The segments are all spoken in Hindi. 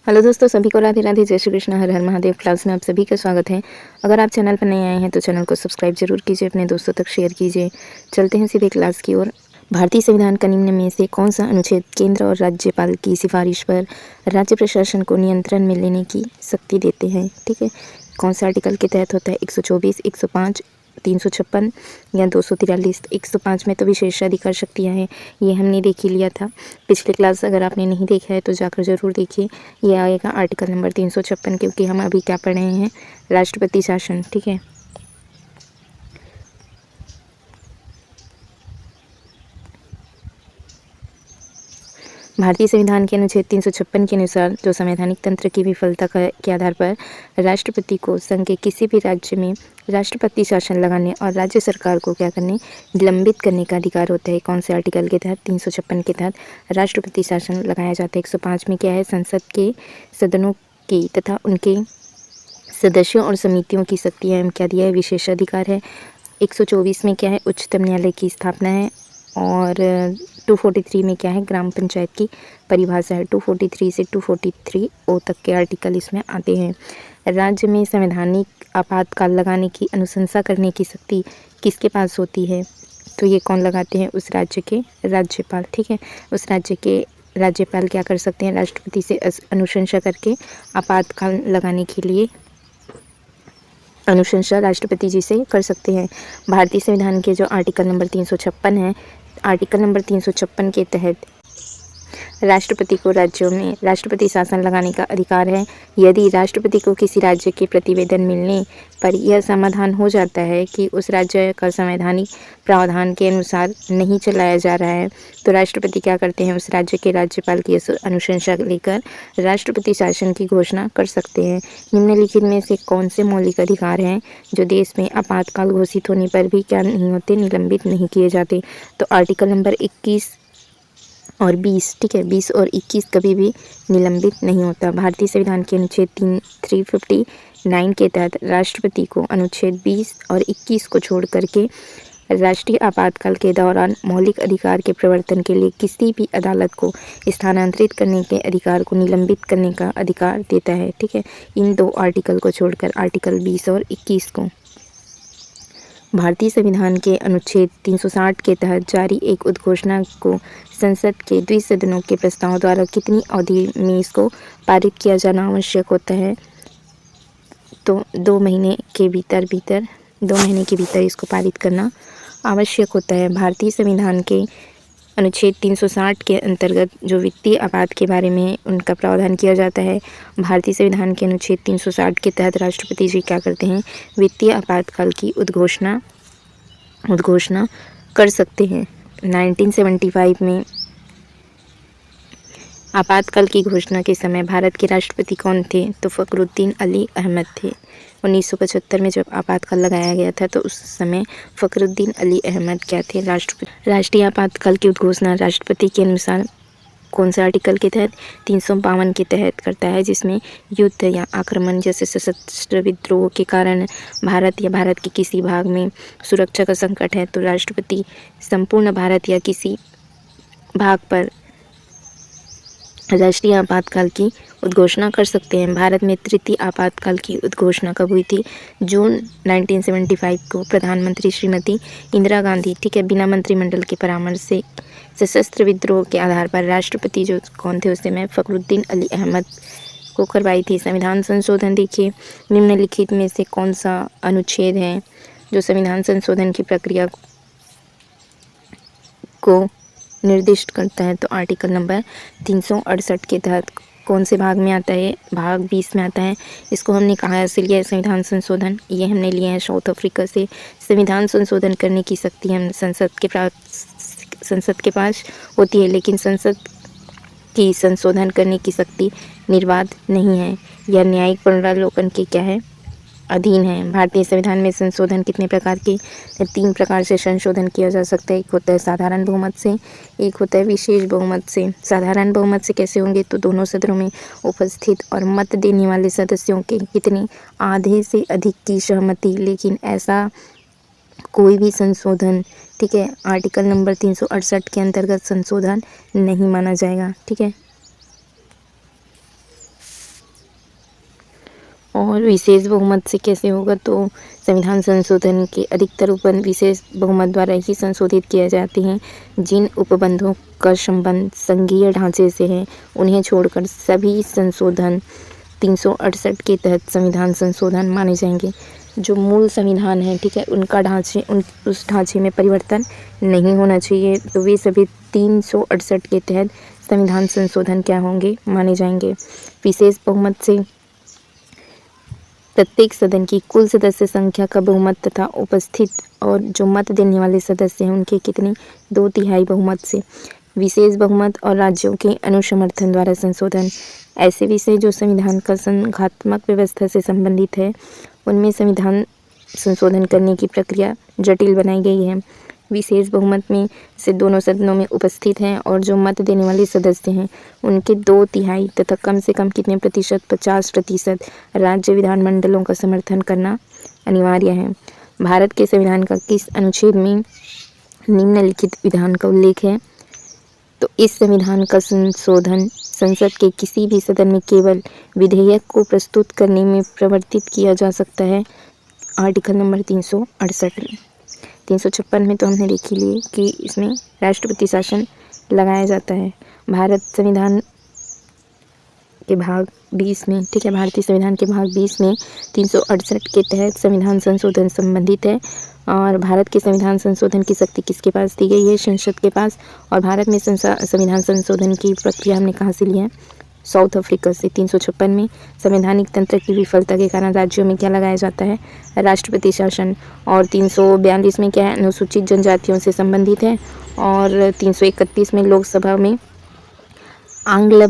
हेलो दोस्तों, सभी को राधे राधे, जय श्री कृष्ण, हर हर महादेव। क्लास में आप सभी का स्वागत है। अगर आप चैनल पर नए आए हैं तो चैनल को सब्सक्राइब जरूर कीजिए, अपने दोस्तों तक शेयर कीजिए। चलते हैं सीधे क्लास की ओर। भारतीय संविधान का निम्न में से कौन सा अनुच्छेद केंद्र और राज्यपाल की सिफारिश पर राज्य प्रशासन को नियंत्रण में लेने की शक्ति देते हैं? ठीक है, कौन सा आर्टिकल के तहत होता है? 124, 105, 356 या 243। 105 में तो विशेषाधिकार शक्तियाँ हैं, ये हमने देख ही लिया था पिछले क्लास। अगर आपने नहीं देखा है तो जाकर ज़रूर देखिए। ये आएगा आर्टिकल नंबर 356, क्योंकि हम अभी क्या पढ़ रहे हैं? राष्ट्रपति शासन। ठीक है, भारतीय संविधान के अनुच्छेद 356 के अनुसार जो संवैधानिक तंत्र की विफलता के आधार पर राष्ट्रपति को संघ के किसी भी राज्य में राष्ट्रपति शासन लगाने और राज्य सरकार को क्या करने, निलंबित करने का अधिकार होता है। कौन से आर्टिकल के तहत? 356 के तहत राष्ट्रपति शासन लगाया जाता है। 105 में क्या है? संसद के सदनों की तथा उनके सदस्यों और समितियों की शक्तियाँ एवं क्या दिया है? विशेषाधिकार है। 124 में क्या है? उच्चतम न्यायालय की स्थापना है। और 243 में क्या है? ग्राम पंचायत की परिभाषा है। 243 से 243 तक के आर्टिकल इसमें आते हैं। राज्य में संवैधानिक आपातकाल लगाने की अनुशंसा करने की शक्ति किसके पास होती है? तो ये कौन लगाते हैं? उस राज्य के राज्यपाल। ठीक है, उस राज्य के राज्यपाल क्या कर सकते हैं? राष्ट्रपति से अनुशंसा करके आपातकाल लगाने के लिए अनुशंसा राष्ट्रपति जी से कर सकते हैं। भारतीय संविधान के जो आर्टिकल नंबर 356 है, आर्टिकल नंबर 356 के तहत राष्ट्रपति को राज्यों में राष्ट्रपति शासन लगाने का अधिकार है। यदि राष्ट्रपति को किसी राज्य के प्रतिवेदन मिलने पर यह समाधान हो जाता है कि उस राज्य का संवैधानिक प्रावधान के अनुसार नहीं चलाया जा रहा है, तो राष्ट्रपति क्या करते हैं? उस राज्य के राज्यपाल की अनुशंसा लेकर राष्ट्रपति शासन की घोषणा कर सकते हैं। निम्नलिखित में से कौन से मौलिक अधिकार हैं जो देश में आपातकाल घोषित होने पर भी क्या नहीं होते? निलंबित नहीं किए जाते। तो आर्टिकल नंबर 21 और 20, ठीक है, 20 और 21 कभी भी निलंबित नहीं होता। भारतीय संविधान के अनुच्छेद 359 के तहत राष्ट्रपति को अनुच्छेद 20 और 21 को छोड़ करके राष्ट्रीय आपातकाल के दौरान मौलिक अधिकार के प्रवर्तन के लिए किसी भी अदालत को स्थानांतरित करने के अधिकार को निलंबित करने का अधिकार देता है। ठीक है, इन दो आर्टिकल को छोड़कर, आर्टिकल 20 और 21 को। भारतीय संविधान के अनुच्छेद 360 के तहत जारी एक उद्घोषणा को संसद के द्विसदनों के प्रस्ताव द्वारा कितनी अवधि में इसको पारित किया जाना आवश्यक होता है? तो 2 महीने के भीतर इसको पारित करना आवश्यक होता है। भारतीय संविधान के अनुच्छेद 360 के अंतर्गत जो वित्तीय आपात के बारे में उनका प्रावधान किया जाता है, भारतीय संविधान के अनुच्छेद 360 के तहत राष्ट्रपति जी क्या करते हैं? वित्तीय आपातकाल की उद्घोषणा कर सकते हैं। 1975 में आपातकाल की घोषणा के समय भारत के राष्ट्रपति कौन थे? तो फ़खरुद्दीन अली अहमद थे। 1975 में जब आपातकाल लगाया गया था तो उस समय फ़खरुद्दीन अली अहमद क्या थे? राष्ट्रपति। राष्ट्रीय आपातकाल की उद्घोषणा राष्ट्रपति के अनुसार कौन से आर्टिकल के तहत? 352 के तहत करता है, जिसमें युद्ध या आक्रमण जैसे सशस्त्र विद्रोह के कारण भारत या भारत के किसी भाग में सुरक्षा का संकट है तो राष्ट्रपति संपूर्ण भारत या किसी भाग पर राष्ट्रीय आपातकाल की उद्घोषणा कर सकते हैं। भारत में तृतीय आपातकाल की उद्घोषणा कब हुई थी? जून 1975 को प्रधानमंत्री श्रीमती इंदिरा गांधी, ठीक है, बिना मंत्रिमंडल के परामर्श से सशस्त्र विद्रोह के आधार पर राष्ट्रपति जो कौन थे उस समय? फ़खरुद्दीन अली अहमद को करवाई थी। संविधान संशोधन देखिए, निम्नलिखित में से कौन सा अनुच्छेद है जो संविधान संशोधन की प्रक्रिया को निर्दिष्ट करता है? तो आर्टिकल नंबर 368 के तहत कौन से भाग में आता है? भाग 20 में आता है। इसको हमने कहाँ से लिया है? संविधान संशोधन ये हमने लिया है साउथ अफ्रीका से। संविधान संशोधन करने की शक्ति हम संसद के पास होती है, लेकिन संसद की संशोधन करने की शक्ति निर्वाध नहीं है। यह न्यायिक पुनरावलोकन के क्या है? अधीन है। भारतीय संविधान में संशोधन कितने प्रकार के? 3 प्रकार से संशोधन किया जा सकता है। एक होता है साधारण बहुमत से, एक होता है विशेष बहुमत से। साधारण बहुमत से कैसे होंगे? तो दोनों सदनों में उपस्थित और मत देने वाले सदस्यों के कितने, आधे से अधिक की सहमति। लेकिन ऐसा कोई भी संशोधन, ठीक है, आर्टिकल नंबर 368 के अंतर्गत संशोधन नहीं माना जाएगा। ठीक है, और विशेष बहुमत से कैसे होगा, तो संविधान संशोधन के अधिकतर उपबंध विशेष बहुमत द्वारा ही संशोधित किए जाते हैं। जिन उपबंधों का संबंध संघीय ढांचे से है उन्हें छोड़कर सभी संशोधन 368 के तहत संविधान संशोधन माने जाएंगे। जो मूल संविधान है, ठीक है, उनका उस ढांचे में परिवर्तन नहीं होना चाहिए, तो वे सभी 368 के तहत संविधान संशोधन क्या होंगे, माने जाएंगे। विशेष बहुमत से प्रत्येक सदन की कुल सदस्य संख्या का बहुमत तथा उपस्थित और जो मत देने वाले सदस्य हैं उनके कितने 2/3 बहुमत से। विशेष बहुमत और राज्यों के अनुसमर्थन द्वारा संशोधन। ऐसे विषय जो संविधान का संघात्मक व्यवस्था से संबंधित है उनमें संविधान संशोधन करने की प्रक्रिया जटिल बनाई गई है। विशेष बहुमत में से दोनों सदनों में उपस्थित हैं और जो मत देने वाले सदस्य हैं उनके 2/3 तथा कम से कम कितने प्रतिशत 50% राज्य विधानमंडलों का समर्थन करना अनिवार्य है। भारत के संविधान का किस अनुच्छेद में निम्नलिखित विधान का उल्लेख है, तो इस संविधान का संशोधन संसद के किसी भी सदन में केवल विधेयक को प्रस्तुत करने में प्रवर्तित किया जा सकता है। आर्टिकल नंबर 368 में 356 में तो हमने देख ही लिए कि इसमें राष्ट्रपति शासन लगाया जाता है। भारत संविधान के भाग 20 में, ठीक है, भारतीय संविधान के भाग 20 में 368 के तहत संविधान संशोधन संबंधित है। और भारत के संविधान संशोधन की शक्ति किसके पास दी गई है, संसद के पास। और भारत में संविधान संशोधन की प्रक्रिया हमने कहाँ से ली है, साउथ अफ्रीका से। 356 में संवैधानिक तंत्र की विफलता के कारण राज्यों में क्या लगाया जाता है, राष्ट्रपति शासन। और 342 में क्या है, अनुसूचित जनजातियों से संबंधित है। और 331 में लोकसभा में आंग्ल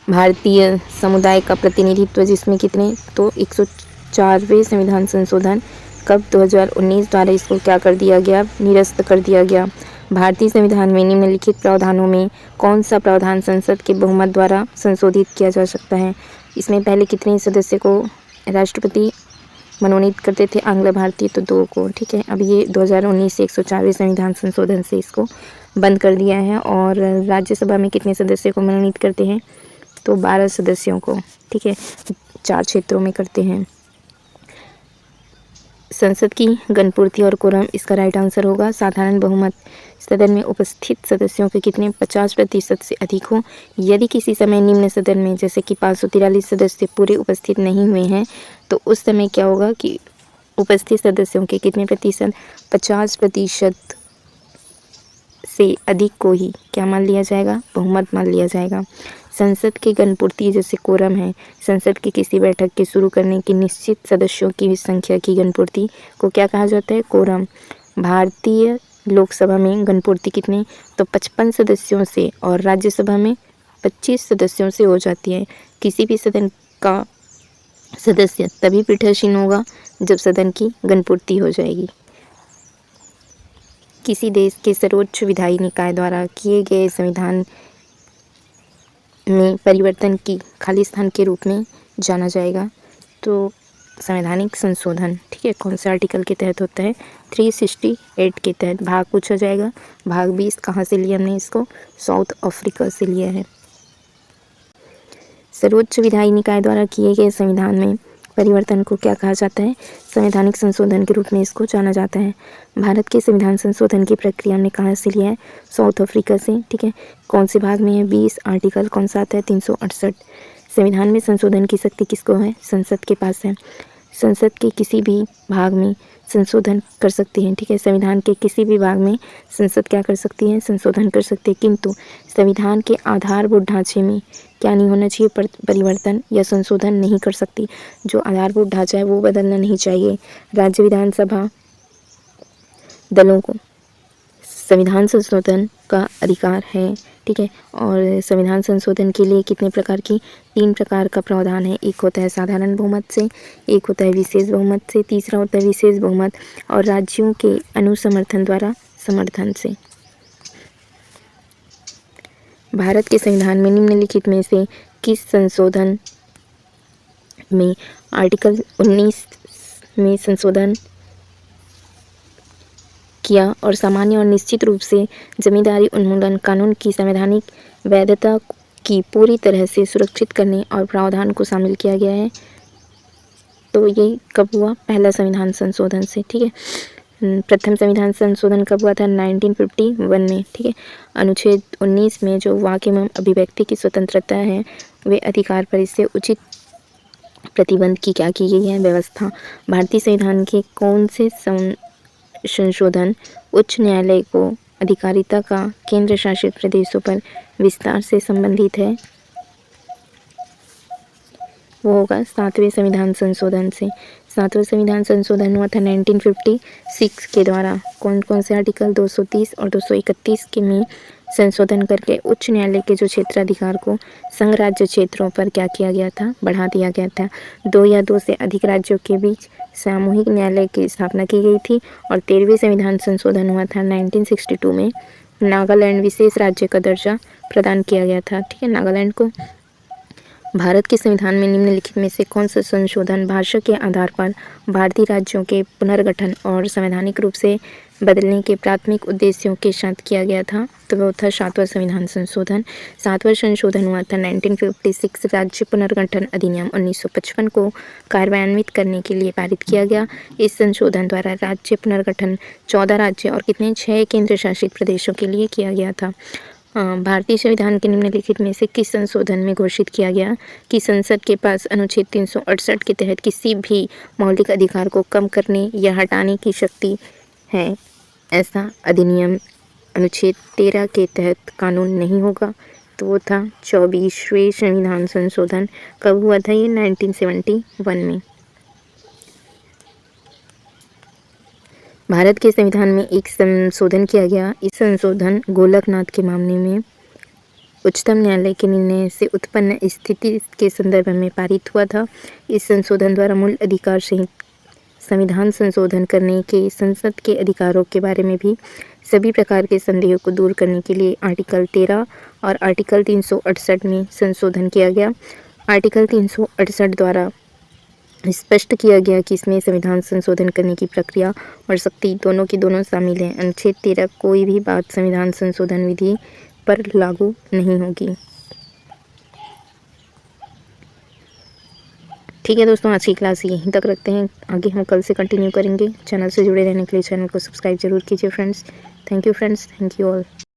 भारतीय समुदाय का प्रतिनिधित्व, जिसमें कितने, तो 104वें संविधान संशोधन कब 2019 द्वारा इसको क्या कर दिया गया, निरस्त कर दिया गया। भारतीय संविधान में निम्नलिखित प्रावधानों में कौन सा प्रावधान संसद के बहुमत द्वारा संशोधित किया जा सकता है। इसमें पहले कितने सदस्य को राष्ट्रपति मनोनीत करते थे, आंग्ल भारतीय, तो 2 को, ठीक है। अब ये 2019 से 104वें संविधान संशोधन से इसको बंद कर दिया है। और राज्यसभा में कितने सदस्य को मनोनीत करते हैं, तो 12 सदस्यों को, ठीक है, 4 क्षेत्रों में करते हैं। संसद की गणपूर्ति और कोरम, इसका राइट आंसर होगा साधारण बहुमत। सदन में उपस्थित सदस्यों के कितने 50% से अधिक हो। यदि किसी समय निम्न सदन में जैसे कि 543 सदस्य पूरे उपस्थित नहीं हुए हैं तो उस समय क्या होगा कि उपस्थित सदस्यों के कितने प्रतिशत 50% से अधिक को ही क्या मान लिया जाएगा, बहुमत मान लिया जाएगा। संसद की गणपूर्ति जैसे कोरम है, संसद की किसी बैठक के शुरू करने की निश्चित सदस्यों की संख्या की गणपूर्ति को क्या कहा जाता है, कोरम। भारतीय लोकसभा में गणपूर्ति कितने, तो 55 सदस्यों से, और राज्यसभा में 25 सदस्यों से हो जाती है। किसी भी सदन का सदस्य तभी पीठासीन होगा जब सदन की गणपूर्ति हो जाएगी। किसी देश के सर्वोच्च विधायी निकाय द्वारा किए गए संविधान में परिवर्तन की खालिस्तान के रूप में जाना जाएगा, तो संवैधानिक संशोधन, ठीक है, कौन से आर्टिकल के तहत होता है, 368 के तहत। भाग पूछा जाएगा, भाग 20 कहाँ से लिया हमने इसको, साउथ अफ्रीका से लिया है। सर्वोच्च विधायी निकाय द्वारा किए गए संविधान में परिवर्तन को क्या कहा जाता है, संवैधानिक संशोधन के रूप में इसको जाना जाता है। भारत के संविधान संशोधन की प्रक्रिया हमने कहाँ से लिया है, साउथ अफ्रीका से, ठीक है। कौन से भाग में है, 20 आर्टिकल, कौन सा आता है, 368। संविधान में संशोधन की शक्ति किसको है, संसद के पास है। संसद के किसी भी भाग में संशोधन कर सकती है, ठीक है। संविधान के किसी भी भाग में संसद क्या कर सकती है, संशोधन कर सकती है, किंतु संविधान के आधारभूत ढांचे में क्या नहीं होना चाहिए, परिवर्तन या संशोधन नहीं कर सकती। जो आधारभूत ढांचा है वो बदलना नहीं चाहिए। राज्य विधानसभा दलों को संविधान संशोधन का अधिकार है, ठीक है। और संविधान संशोधन के लिए कितने प्रकार की, 3 प्रकार का प्रावधान है। एक होता है साधारण बहुमत से, एक होता है विशेष बहुमत से, तीसरा होता है विशेष बहुमत और राज्यों के अनुसमर्थन द्वारा समर्थन से। भारत के संविधान में निम्नलिखित में से किस संशोधन में आर्टिकल 19 में संशोधन किया और सामान्य और निश्चित रूप से जमींदारी उन्मूलन कानून की संवैधानिक वैधता की पूरी तरह से सुरक्षित करने और प्रावधान को शामिल किया गया है, तो ये कब हुआ, पहला संविधान संशोधन से, ठीक है। प्रथम संविधान संशोधन कब हुआ था, 1951 में, ठीक है। अनुच्छेद 19 में जो वाक एवं अभिव्यक्ति की स्वतंत्रता है वे अधिकार पर इससे उचित प्रतिबंध की क्या की गई है व्यवस्था। भारतीय संविधान के कौन से संशोधन उच्च न्यायालय को अधिकारिता का केंद्र शासित प्रदेशों पर विस्तार से संबंधित है, वो होगा 7वें संविधान संशोधन से। 7वां संविधान संशोधन हुआ था 1956 के द्वारा। कौन कौन से आर्टिकल 230 और 231 के में संशोधन करके उच्च न्यायालय के जो क्षेत्राधिकार को संघ राज्य क्षेत्रों पर क्या किया गया था, बढ़ा दिया गया था। 2 या 2 से अधिक राज्यों के बीच सामूहिक न्यायालय की स्थापना की गई थी। और 13वें संविधान संशोधन हुआ था 1962 में। नागालैंड विशेष राज्य का दर्जा प्रदान किया गया था, ठीक है, नागालैंड को। भारत के संविधान में निम्नलिखित में से कौन सा संशोधन भाषा के आधार पर भारतीय राज्यों के पुनर्गठन और संवैधानिक रूप से बदलने के प्राथमिक उद्देश्यों के साथ किया गया था, तो वह था 7वां संविधान संशोधन। 7वां संशोधन हुआ था 1956 राज्य पुनर्गठन अधिनियम 1955 को कार्यान्वित करने के लिए पारित किया गया। इस संशोधन द्वारा राज्य पुनर्गठन 14 राज्य और कितने 6 केंद्र शासित प्रदेशों के लिए किया गया था। भारतीय संविधान के निम्नलिखित में से किस संशोधन में घोषित किया गया कि संसद के पास अनुच्छेद 368 के तहत किसी भी मौलिक अधिकार को कम करने या हटाने की शक्ति है, ऐसा अधिनियम अनुच्छेद 13 के तहत कानून नहीं होगा, तो वो था 24वें संविधान संशोधन। कब हुआ था ये, 1971 में। भारत के संविधान में एक संशोधन किया गया। इस संशोधन गोलकनाथ के मामले में उच्चतम न्यायालय के निर्णय से उत्पन्न स्थिति के संदर्भ में पारित हुआ था। इस संशोधन द्वारा मूल अधिकार सहित संविधान संशोधन करने के संसद के अधिकारों के बारे में भी सभी प्रकार के संदेहों को दूर करने के लिए आर्टिकल 13 और आर्टिकल 368 में संशोधन किया गया। आर्टिकल 368 द्वारा स्पष्ट किया गया कि इसमें संविधान संशोधन करने की प्रक्रिया और शक्ति दोनों की दोनों शामिल है। अनुच्छेद 13 कोई भी बात संविधान संशोधन विधि पर लागू नहीं होगी। ठीक है दोस्तों, आज की क्लास यहीं तक रखते हैं, आगे हम कल से कंटिन्यू करेंगे। चैनल से जुड़े रहने के लिए चैनल को सब्सक्राइब जरूर कीजिए friends. Thank you friends, thank you all.